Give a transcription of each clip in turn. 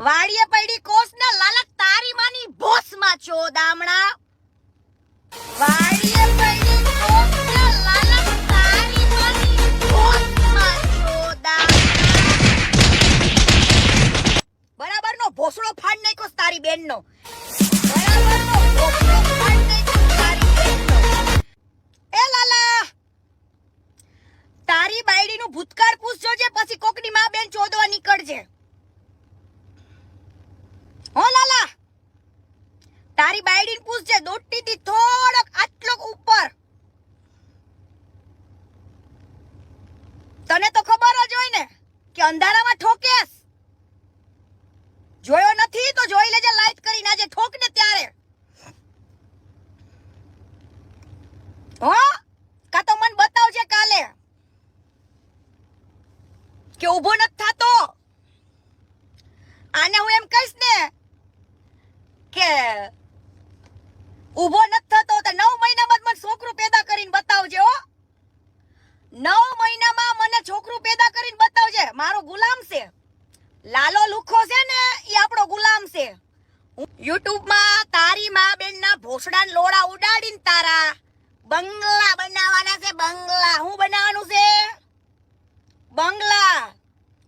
વાડીએ પડી કોસના લાલા તારી માની ભોસમાં છો દામણા. વાડીએ પડી કોસના લાલા તારી માની ભોસમાં છો દામણા. બરાબરનો ભોસડો ફાડ નાખ્યો તારી બેનનો. બરાબરનો ભોસડો ફાડ નાખ્યો તારી બેનનો. એ લાલા તારી બાયડીનું ભૂતકાળ પૂછજો છે, પછી કોકની માં બેન ચોદવા નીકળજે. હો લાલા તારી બાયડીને પૂછજે દોટીથી થોડોક આટલોક ઉપર. તને તો ખબર જ હોય ને કે અંધારામાં ઠોકેસ. જોયો નથી તો જોઈ લેજે લાઈટ કરીને આજે ઠોક ને ત્યારે. હો કા તો મને બતાવજે કાલે કે ઊભો નથી થાતો. આને હું એમ કહીશ ને કે ઊભો નથી થતો તો 9 મહિનામાં મને છોકરું પેદા કરીને બતાવજે. હો 9 મહિનામાં મને છોકરું પેદા કરીને બતાવજે. મારો ગુલામ છે લાલો લુખો છે ને, ઈ આપણો ગુલામ છે. YouTube માં તારી માં બેન ના ભોસડાન લોડા ઉડાડીને તારા બંગલા બનાવવાના છે. બંગલા હું બનાવવાનું છે? બંગલા.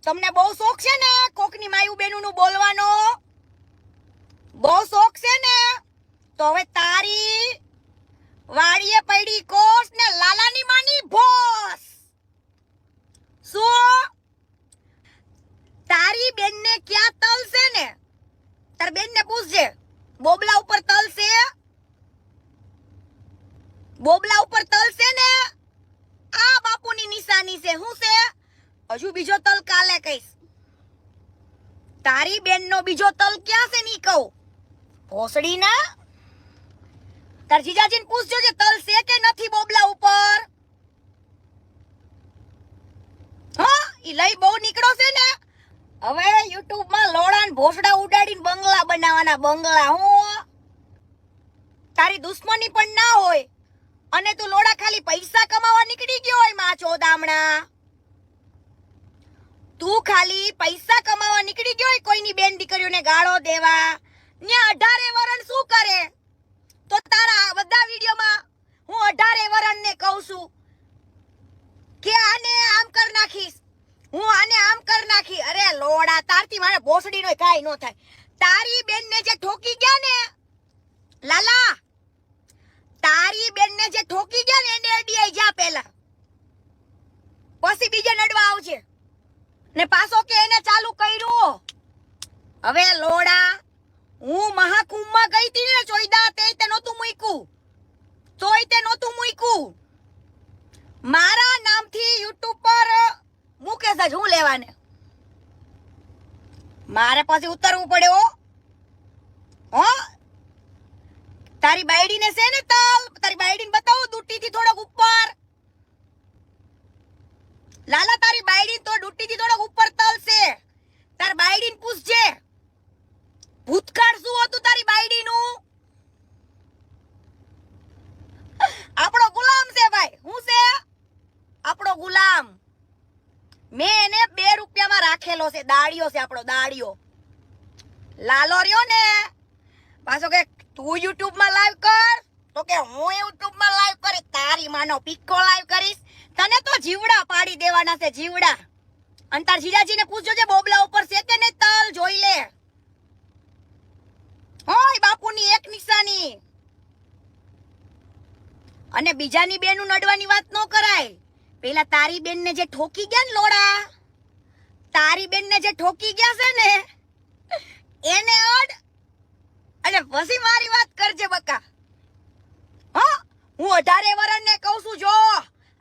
તમને બહુ શોખ છે ને કોકની માયું બેનુનું બોલવાનો? બહુ શોખ છે ને? તો હવે તારી વાડીએ પડી કોસ ને લાલાની માની ભોસ. શું તારી બેનને ક્યાં તલ છે ને? તાર બેનને પૂછજે બોબલા ઉપર તલ છે? બોબલા ઉપર તલ છે ને? આ બાપુની નિશાની છે. શું છે? હજુ બીજો તલ કાલે કહીશ. તારી બેનનો બીજો તલ ક્યાં છે ની કહું? ભોસડી ના તાર જીજાજીને પૂછજો જે તલ છે કે નથી બોબલા ઉપર. હા ઈ લઈ બહુ નીકળો છે ને. હવે YouTube માં લોડાન ભોસડા ઉડાડીને બંગલા બનાવવાના. બંગલા. હું તારી દુશ્મની પણ ના હોય અને તું લોડા ખાલી પૈસા કમાવા નીકળી ગયો હોય માં ચોદામણા. તું ખાલી પૈસા કમાવા નીકળી ગયો હોય કોઈની બેન દીકરીઓને ગાળો દેવા. ન્યા 18 વરણ શું કરે? તો તારા બધા વિડિયોમાં હું 18 વરણ ને કહું છું કે આને આમ કર નાખીશ, હું આને આમ કર નાખી. અરે લોડા તારથી મારે ભોસડીનો કાઈ નો થાય. તારી બેનને જે ઠોકી ગયા ને લાલા, તારી બેનને જે ઠોકી ગયા ને એને અડીઆઈ જા પહેલા, પછી બીજે નડવા આવજે. ને પાછો કે એને ચાલુ કર્યું. હવે લોડા હું મહાકુંભમાં ગઈ હતી ને ચોયદા, તે નહોતું મૂક્યું. તોય તે નહોતું મૂક્યું. મારા નામથી YouTube પર મુકેશ જ હું લેવાને. મારે પછી ઉતરવું પડે. હો તારી બાયડીને છે ને તલ? તારી બાયડીને બતાવો દુટીથી થોડોક ઉપર. લાલા તારી બાયડી તો દુટીથી થોડોક ઉપર તલ છે. તાર બાયડીને પૂછજે ભૂતકાળ શું હતું તારી બાયડીનું. આપણો ગુલામ છે ભાઈ. શું છે? આપણો ગુલામ. મેં એને 2 રૂપિયામાં રાખેલો છે. દાડિયો છે આપણો, દાડિયો. લાલો રહ્યો ને પાછો કે તું YouTube માં લાઈવ કર, તો કે હું YouTube માં લાઈવ કરી. તારી માનો પીકો લાઈવ કરીશ. તને તો જીવડા પાડી દેવાના છે, જીવડા. અને તાર જીજાજીને પૂછજો જે બોબલા ઉપર છે કે નહીં તલ, જોઈ લે. હોય બાપુની એક નિશાની. અને બીજાની બેનું નડવાની વાત ન કરાય. પેલા તારી બેનને જે ઠોકી ગયા ને લોડા, તારી બેનને જે ઠોકી ગયા છે ને એને અડ અને પછી મારી વાત કરજે બકા. હા હું 18 વરણને કહું છું. જો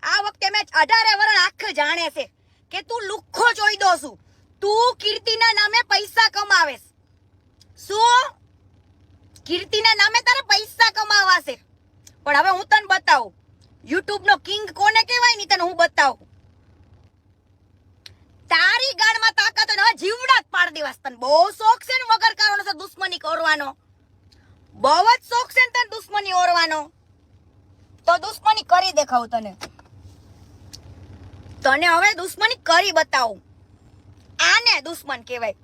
આ વખતે મેં 18 વરણ આખ જાણે છે કે તું લુખ્ખો ચોયદો છું. તું કીર્તિના નામે પૈસા કમાવેસ. શું? કીર્તિના નામે તારે પૈસા કમાવા છે. પણ હવે હું તને બતાવું YouTube નો કિંગ કોને કહેવાય ની તને હું બતાવું. તારી ગાડમાં તાકાત હોય ને જીવડા જ પાડ દેવાસ. તને બહુ શોખ છે ને વગર કારણોસર દુશ્મની કરવાનો. બહુ જ શોખ છે ને તને દુશ્મની ઓરવાનો. તો દુશ્મની કરી દેખાવું તને. તને હવે દુશ્મની કરી બતાવું. આને દુશ્મન કહેવાય.